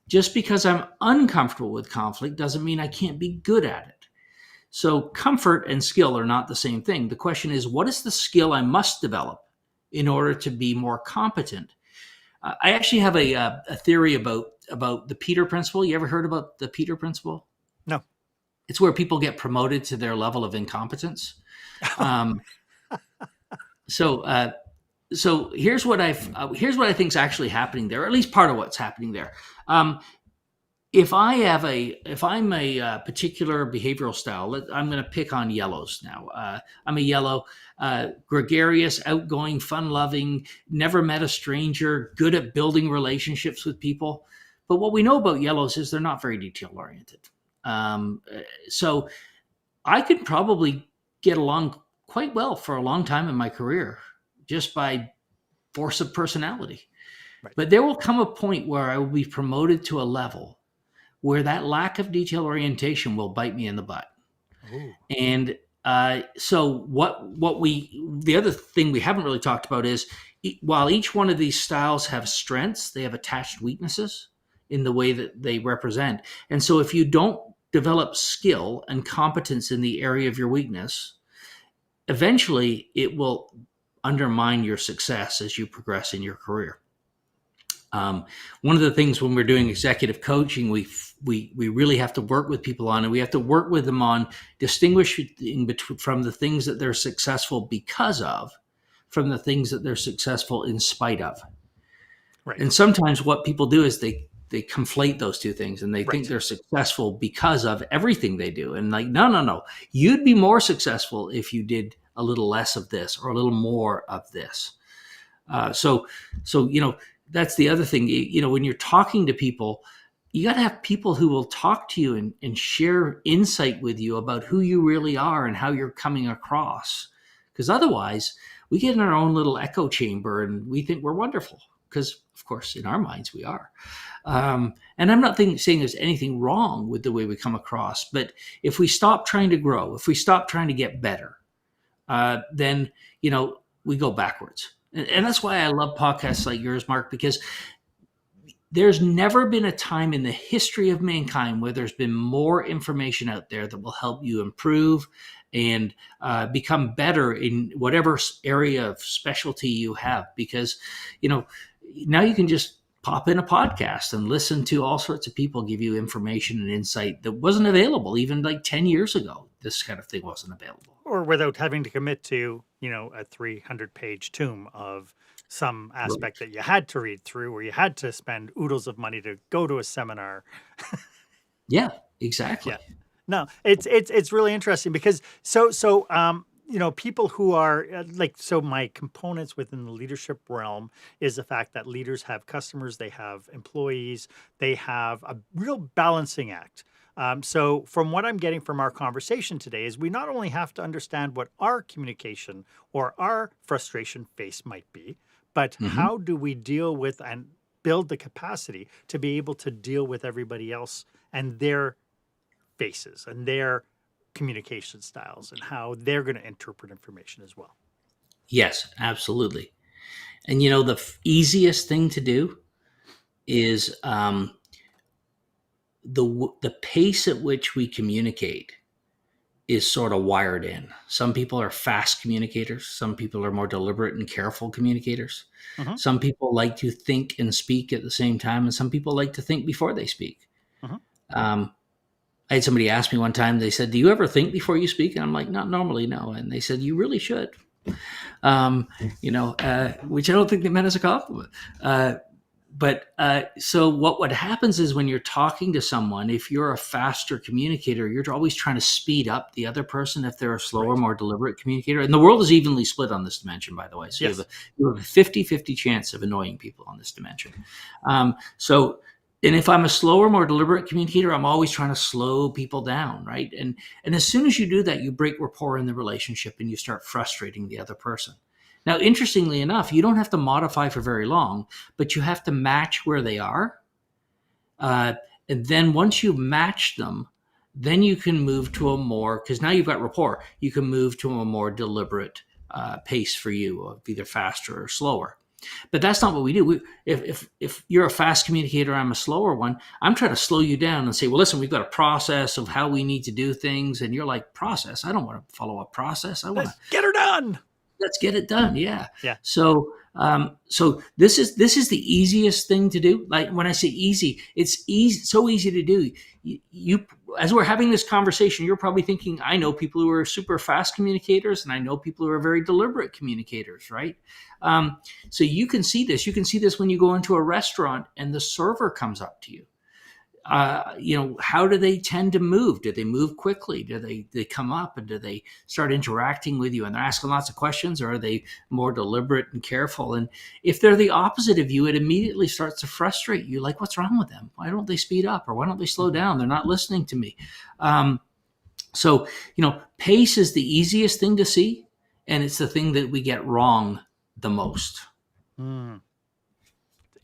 Just because I'm uncomfortable with conflict doesn't mean I can't be good at it. So comfort and skill are not the same thing. The question is, what is the skill I must develop in order to be more competent? I actually have a theory about the Peter Principle. You ever heard about the Peter Principle? No. It's where people get promoted to their level of incompetence. So here's what I think is actually happening there, or at least part of what's happening there. If I'm a particular behavioral style, I'm going to pick on yellows now. I'm a yellow, gregarious, outgoing, fun-loving, never met a stranger, good at building relationships with people. But what we know about yellows is they're not very detail-oriented. So I could probably get along quite well for a long time in my career, just by force of personality. Right. But there will come a point where I will be promoted to a level where that lack of detail orientation will bite me in the butt. Ooh. And so the other thing we haven't really talked about is while each one of these styles have strengths, they have attached weaknesses in the way that they represent. And so if you don't develop skill and competence in the area of your weakness, eventually it will undermine your success as you progress in your career. One of the things when we're doing executive coaching, we really have to work with people on, and we have to work with them on distinguishing between from the things that they're successful because of, from the things that they're successful in spite of. Right. And sometimes what people do is they conflate those two things, and they Right. think they're successful because of everything they do. And like, no. You'd be more successful if you did a little less of this or a little more of this. So that's the other thing. When you're talking to people, you got to have people who will talk to you and share insight with you about who you really are and how you're coming across. Because otherwise, we get in our own little echo chamber and we think we're wonderful. Because, of course, in our minds, we are. And I'm not saying there's anything wrong with the way we come across. But if we stop trying to grow, if we stop trying to get better, then, we go backwards. And that's why I love podcasts like yours, Mark, because there's never been a time in the history of mankind where there's been more information out there that will help you improve and become better in whatever area of specialty you have. Because, now you can just pop in a podcast and listen to all sorts of people give you information and insight that wasn't available even like 10 years ago. This kind of thing wasn't available. Or without having to commit to, a 300-page tome of some aspect that you had to read through, or you had to spend oodles of money to go to a seminar. Yeah, exactly. Yeah. No, it's really interesting because people who are my components within the leadership realm is the fact that leaders have customers, they have employees, they have a real balancing act. So from what I'm getting from our conversation today is we not only have to understand what our communication or our frustration face might be, but how do we deal with and build the capacity to be able to deal with everybody else and their faces and their communication styles and how they're going to interpret information as well. Yes, absolutely. And the easiest thing to do is the pace at which we communicate is sort of wired in. Some people are fast communicators. Some people are more deliberate and careful communicators. Some people like to think and speak at the same time, and some people like to think before they speak. I had somebody ask me one time, they said, do you ever think before you speak? And I'm like, not normally, no. And they said, you really should, which I don't think they meant as a compliment. So what happens is when you're talking to someone, if you're a faster communicator, you're always trying to speed up the other person if they're a slower, more deliberate communicator. And the world is evenly split on this dimension, by the way. So yes. you have a 50-50 chance of annoying people on this dimension. And if I'm a slower, more deliberate communicator, I'm always trying to slow people down, right? And as soon as you do that, you break rapport in the relationship and you start frustrating the other person. Now, interestingly enough, you don't have to modify for very long, but you have to match where they are. And then once you match them, then you can move to a more, because now you've got rapport, you can move to a more deliberate pace for you, of either faster or slower. But that's not what we do. If you're a fast communicator, I'm a slower one, I'm trying to slow you down and say, well, listen, we've got a process of how we need to do things. And you're like, process? I don't want to follow a process. I want to get her done. Let's get it done. Yeah. Yeah. So this is the easiest thing to do. Like when I say easy, it's so easy to do. You as we're having this conversation, you're probably thinking, I know people who are super fast communicators and I know people who are very deliberate communicators, right? So you can see this. You can see this when you go into a restaurant and the server comes up to you. How do they tend to move? Do they move quickly? Do they come up and do they start interacting with you and they're asking lots of questions, or are they more deliberate and careful? And if they're the opposite of you, it immediately starts to frustrate you. Like, what's wrong with them? Why don't they speed up, or why don't they slow down? They're not listening to me. So pace is the easiest thing to see, and it's the thing that we get wrong the most. Hmm.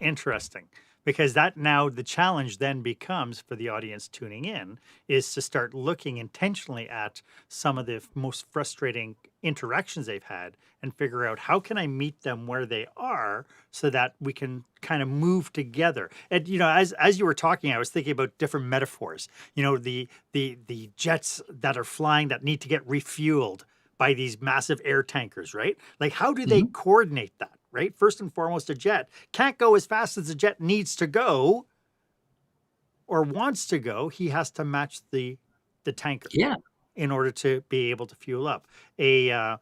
Interesting. Because that now the challenge then becomes for the audience tuning in is to start looking intentionally at some of the most frustrating interactions they've had and figure out how can I meet them where they are so that we can kind of move together. And as you were talking, I was thinking about different metaphors. The jets that are flying that need to get refueled by these massive air tankers, right? Like how do they Mhm. coordinate that? Right? First and foremost, a jet can't go as fast as the jet needs to go or wants to go. He has to match the tanker Yeah, in order to be able to fuel up. A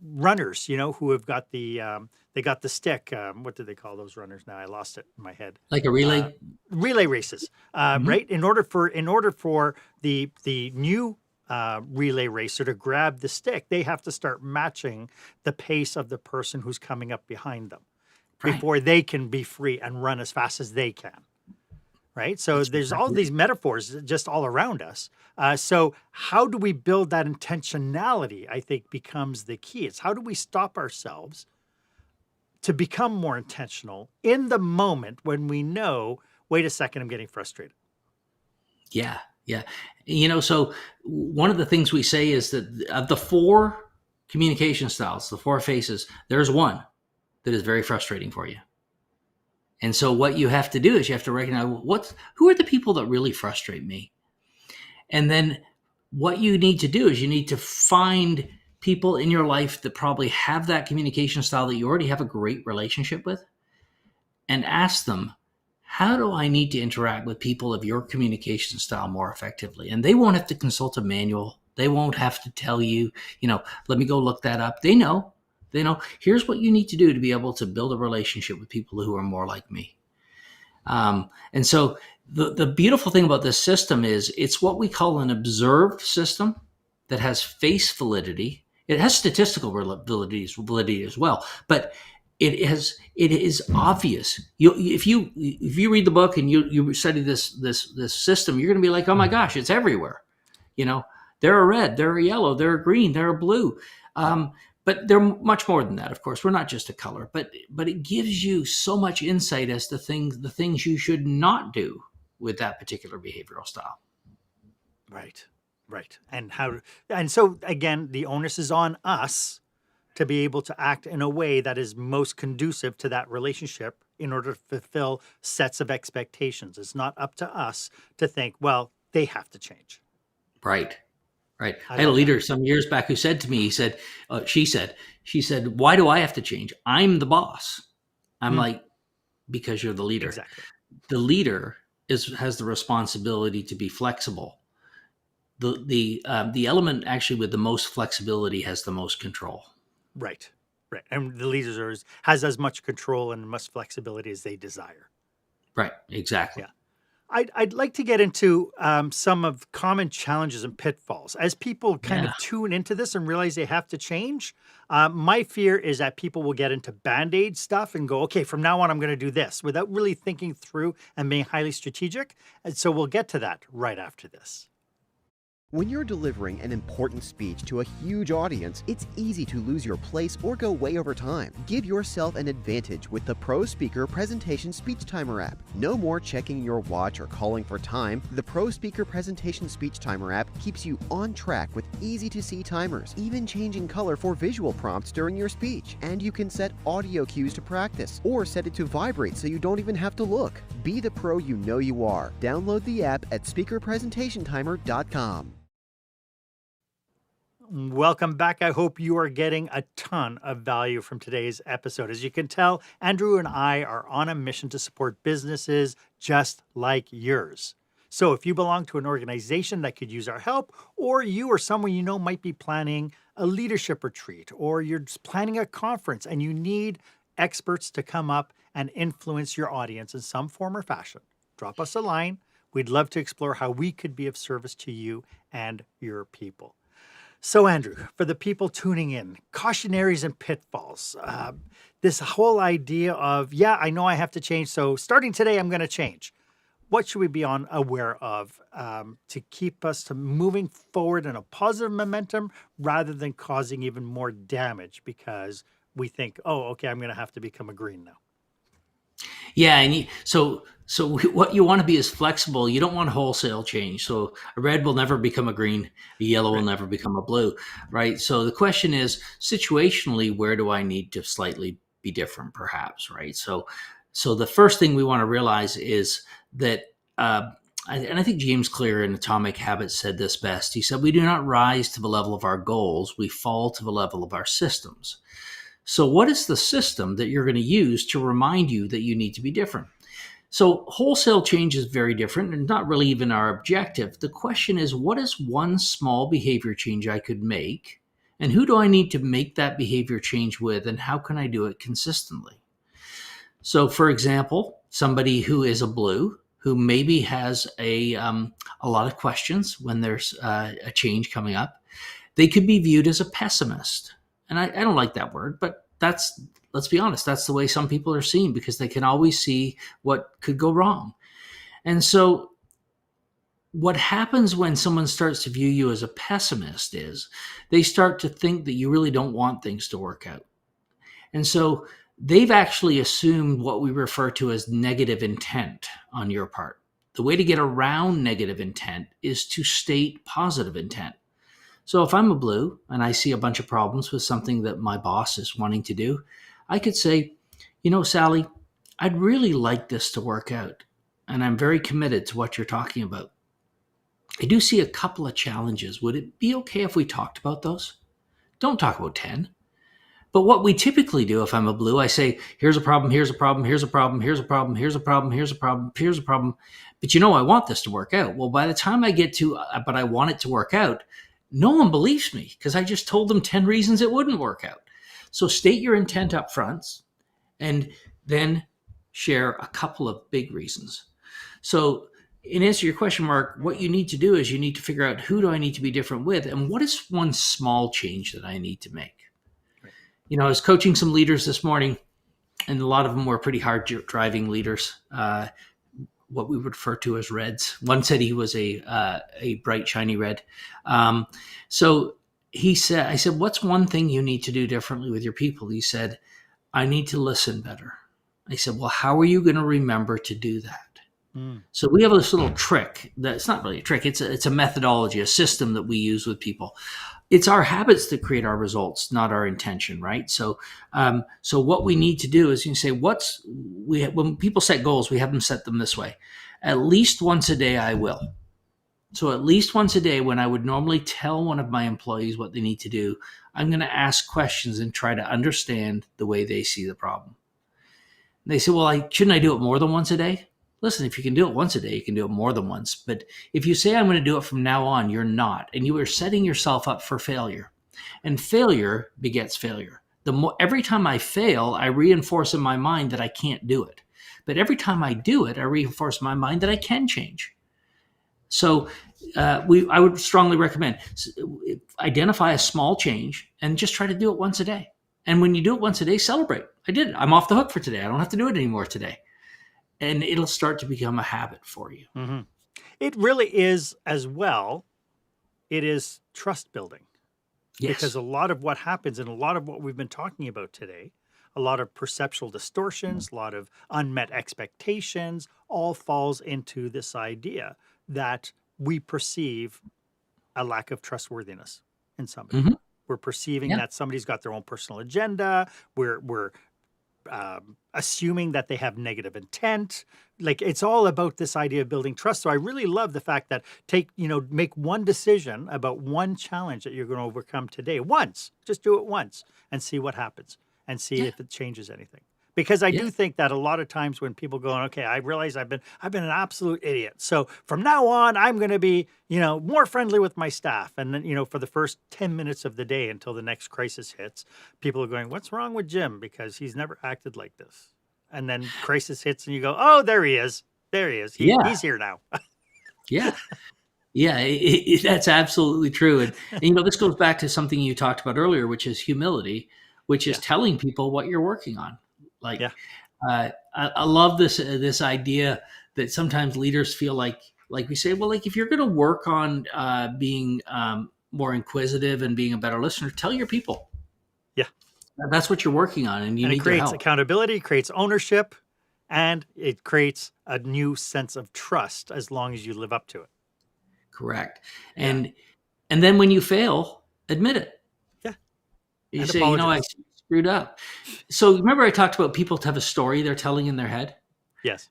runners, who have got they got the stick. What do they call those runners now? I lost it in my head. like a Uh, relay. relay races, Mhm. right? In order for the new relay racer to grab the stick, they have to start matching the pace of the person who's coming up behind them Right. before they can be free and run as fast as they can. Right. So That's there's all exactly these right. metaphors just all around us. So how do we build that intentionality? I think becomes the key. It's how do we stop ourselves to become more intentional in the moment when we know, wait a second, I'm getting frustrated. Yeah, yeah. So one of the things we say is that of the four communication styles, the four faces, there's one that is very frustrating for you. And so what you have to do is you have to recognize who are the people that really frustrate me? And then what you need to do is you need to find people in your life that probably have that communication style that you already have a great relationship with and ask them, how do I need to interact with people of your communication style more effectively? And they won't have to consult a manual. They won't have to tell you, let me go look that up. They know. They know, here's what you need to do to be able to build a relationship with people who are more like me. And so the beautiful thing about this system is it's what we call an observed system that has face validity. It has statistical validity as well, but it is obvious. If you read the book and you study this system, you're going to be like, oh my gosh, it's everywhere. You know, there are red, there are yellow, there are green, there are blue. But they're much more than that. Of course, we're not just a color, but it gives you so much insight as to the things you should not do with that particular behavioral style. Right. Right. And so again, the onus is on us to be able to act in a way that is most conducive to that relationship in order to fulfill sets of expectations. It's not up to us to think, well, they have to change. Right. Right. I I had a love that. leader some years back who said to me, she said, why do I have to change? I'm the boss. I'm Hmm, like, because you're the leader. exactly. The leader has the responsibility to be flexible. The element actually with the most flexibility has the most control. Right. Right. And the has as much control and much flexibility as they desire. Right. Exactly. Yeah. I'd like to get into some of common challenges and pitfalls as people kind Yeah. of tune into this and realize they have to change. My fear is that people will get into band-aid stuff and go, okay, from now on, I'm going to do this without really thinking through and being highly strategic. And so we'll get to that right after this. When you're delivering an important speech to a huge audience, it's easy to lose your place or go way over time. Give yourself an advantage with the Pro Speaker Presentation Speech Timer app. No more checking your watch or calling for time. The Pro Speaker Presentation Speech Timer app keeps you on track with easy-to-see timers, even changing color for visual prompts during your speech. And you can set audio cues to practice, or set it to vibrate so you don't even have to look. Be the pro you know you are. Download the app at speakerpresentationtimer.com. Welcome back. I hope you are getting a ton of value from today's episode. As you can tell, Andrew and I are on a mission to support businesses just like yours. So if you belong to an organization that could use our help, or you or someone you know might be planning a leadership retreat, or you're just planning a conference and you need experts to come up and influence your audience in some form or fashion, drop us a line. We'd love to explore how we could be of service to you and your people. So, Andrew, for the people tuning in, cautionaries and pitfalls. This whole idea of, yeah, I know I have to change. So, starting today, I'm going to change. What should we be aware of to keep us to moving forward in a positive momentum rather than causing even more damage because we think, oh, okay, I'm going to have to become a green now. Yeah, and so what you want to be is flexible. You don't want wholesale change. So a red will never become a green, a yellow will never become a blue, right? So the question is, situationally, where do I need to slightly be different, perhaps, right? So the first thing we want to realize is that, and I think James Clear in Atomic Habits said this best. He said, "We do not rise to the level of our goals; we fall to the level of our systems." So what is the system that you're going to use to remind you that you need to be different? So wholesale change is very different and not really even our objective. The question is, what is one small behavior change I could make? And who do I need to make that behavior change with? And how can I do it consistently? So for example, somebody who is a blue, who maybe has a lot of questions when there's a change coming up, they could be viewed as a pessimist. And I don't like that word, but let's be honest, that's the way some people are seen, because they can always see what could go wrong. And so what happens when someone starts to view you as a pessimist is they start to think that you really don't want things to work out. And so they've actually assumed what we refer to as negative intent on your part. The way to get around negative intent is to state positive intent. So if I'm a blue and I see a bunch of problems with something that my boss is wanting to do, I could say, Sally, I'd really like this to work out. And I'm very committed to what you're talking about. I do see a couple of challenges. Would it be okay if we talked about those? Don't talk about 10. But what we typically do, if I'm a blue, I say, here's a problem, here's a problem, here's a problem, here's a problem, here's a problem, here's a problem, here's a problem. But I want this to work out. Well, by the time I get to, but I want it to work out, no one believes me because I just told them 10 reasons it wouldn't work out. So state your intent up front and then share a couple of big reasons. So in answer to your question, Mark, what you need to do is you need to figure out, who do I need to be different with, and what is one small change that I need to make? Right. I was coaching some leaders this morning, and a lot of them were pretty hard driving leaders, what we would refer to as reds. One said he was a bright, shiny red. So I said, what's one thing you need to do differently with your people? He said, I need to listen better. I said, well, how are you going to remember to do that? So we have this little trick that's not really a trick. It's a methodology, a system that we use with people. It's our habits that create our results, not our intention, right? So what we need to do is you say, when people set goals, we have them set them this way. At least once a day, I will. So at least once a day, when I would normally tell one of my employees what they need to do, I'm going to ask questions and try to understand the way they see the problem. And they say, well, shouldn't I do it more than once a day? Listen, if you can do it once a day, you can do it more than once. But if you say, I'm going to do it from now on, you're not. And you are setting yourself up for failure. And failure begets failure. Every time I fail, I reinforce in my mind that I can't do it. But every time I do it, I reinforce in my mind that I can change. So I would strongly recommend identify a small change and just try to do it once a day. And when you do it once a day, celebrate. I did it. I'm off the hook for today. I don't have to do it anymore today. And it'll start to become a habit for you. Mm-hmm. It really is as well. It is trust building. Yes. Because a lot of what happens and a lot of what we've been talking about today, a lot of perceptual distortions, a lot of unmet expectations, all falls into this idea that we perceive a lack of trustworthiness in somebody. Mm-hmm. We're perceiving that somebody's got their own personal agenda. We're assuming that they have negative intent. Like, it's all about this idea of building trust. So I really love the fact that make one decision about one challenge that you're going to overcome today. Just do it once and see what happens and see if it changes anything. Because I do think that a lot of times when people go, okay, I realize I've been an absolute idiot. So from now on, I'm going to be, more friendly with my staff. And then, for the first 10 minutes of the day until the next crisis hits, people are going, what's wrong with Jim? Because he's never acted like this. And then crisis hits and you go, oh, there he is. There he is. He's here now. Yeah. Yeah, that's absolutely true. And this goes back to something you talked about earlier, which is humility, which is telling people what you're working on. I love this idea that sometimes leaders feel like we say, well, if you're going to work on being more inquisitive and being a better listener, tell your people. Yeah. That's what you're working on, and you And it need their creates help. accountability, creates ownership, and it creates a new sense of trust as long as you live up to it. Correct. Yeah. And then when you fail, admit it. Yeah. You And say, I apologize. screwed up. So remember I talked about people to have a story they're telling in their head? Yes.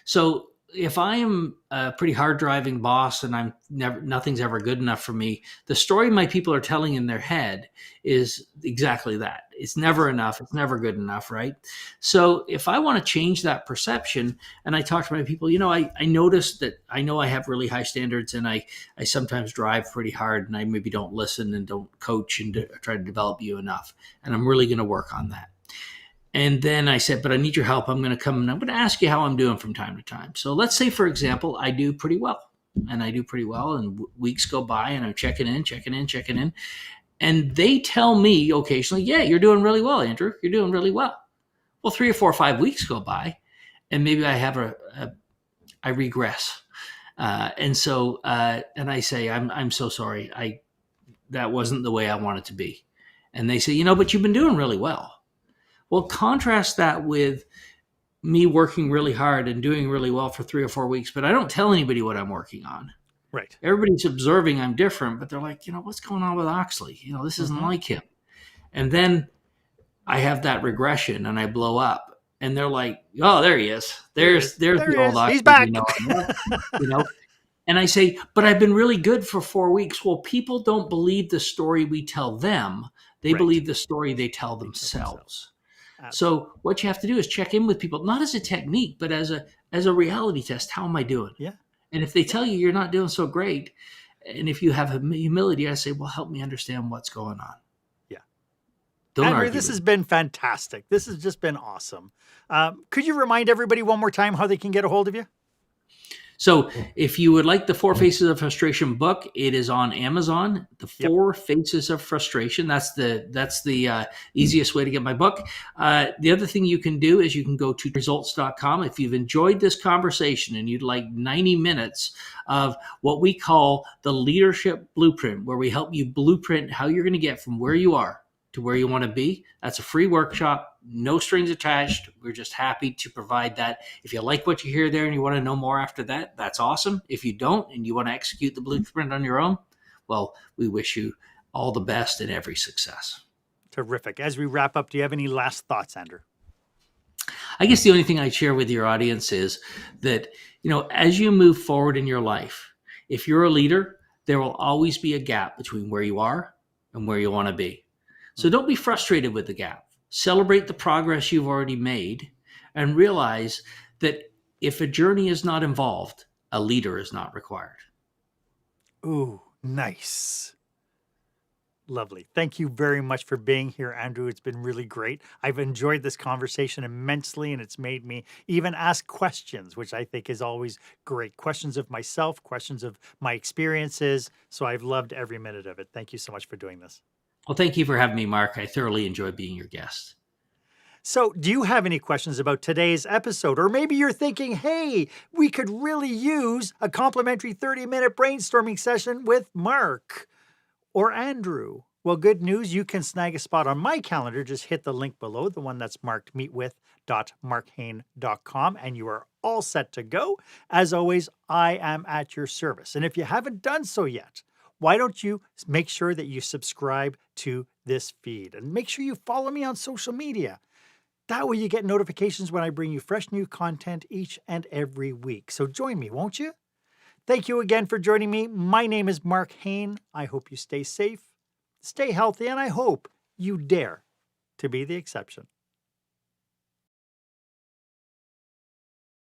So if I am a pretty hard driving boss and nothing's ever good enough for me, the story my people are telling in their head is exactly that. It's never enough. It's never good enough, right? So if I want to change that perception, and I talk to my people, I notice that I know I have really high standards, and I sometimes drive pretty hard, and I maybe don't listen and don't coach and try to develop you enough. And I'm really going to work on that. And then I said, but I need your help. I'm going to come and I'm going to ask you how I'm doing from time to time. So let's say, for example, I do pretty well. And weeks go by and I'm checking in. And they tell me occasionally, yeah, you're doing really well, Andrew. You're doing really well. Well, 3 or 4 or 5 weeks go by and maybe I have I regress. And I say, I'm so sorry. That wasn't the way I wanted to be. And they say, but you've been doing really well. Well, contrast that with me working really hard and doing really well for 3 or 4 weeks, but I don't tell anybody what I'm working on. Right. Everybody's observing I'm different, but they're like, what's going on with Oxley? This isn't like him. And then I have that regression and I blow up and they're like, oh, there he is. There's the old Oxley. He's back. And I say, but I've been really good for 4 weeks. Well, people don't believe the story we tell them. They believe the story they tell themselves. So what you have to do is check in with people, not as a technique, but as a reality test. How am I doing? Yeah. And if they tell you you're not doing so great, and if you have humility, I say, well, help me understand what's going on. Yeah. Don't Andrew, argue. this has been fantastic. This has just been awesome. Could you remind everybody one more time how they can get a hold of you? So if you would like the 4 Faces of Frustration book, it is on Amazon. The 4 Faces of Frustration. That's the easiest way to get my book. The other thing you can do is you can go to results.com. If you've enjoyed this conversation and you'd like 90 minutes of what we call the leadership blueprint, where we help you blueprint how you're going to get from where you are to where you want to be. That's a free workshop, no strings attached. We're just happy to provide that. If you like what you hear there and you want to know more after that, that's awesome. If you don't and you want to execute the blueprint on your own, well, we wish you all the best and every success. Terrific. As we wrap up, do you have any last thoughts, Andrew? I guess the only thing I'd share with your audience is that, as you move forward in your life, if you're a leader, there will always be a gap between where you are and where you want to be. So don't be frustrated with the gap. Celebrate the progress you've already made and realize that if a journey is not involved, a leader is not required. Ooh, nice. Lovely. Thank you very much for being here, Andrew. It's been really great. I've enjoyed this conversation immensely, and it's made me even ask questions, which I think is always great. Questions of myself, questions of my experiences. So I've loved every minute of it. Thank you so much for doing this. Well, thank you for having me, Mark. I thoroughly enjoyed being your guest. So do you have any questions about today's episode? Or maybe you're thinking, hey, we could really use a complimentary 30-minute brainstorming session with Mark or Andrew. Well, good news, you can snag a spot on my calendar. Just hit the link below, the one that's marked meetwith.marchaine.com, and you are all set to go. As always, I am at your service. And if you haven't done so yet, why don't you make sure that you subscribe to this feed and make sure you follow me on social media. That way you get notifications when I bring you fresh new content each and every week. So join me, won't you? Thank you again for joining me. My name is Marc Haine. I hope you stay safe, stay healthy, and I hope you dare to be the exception.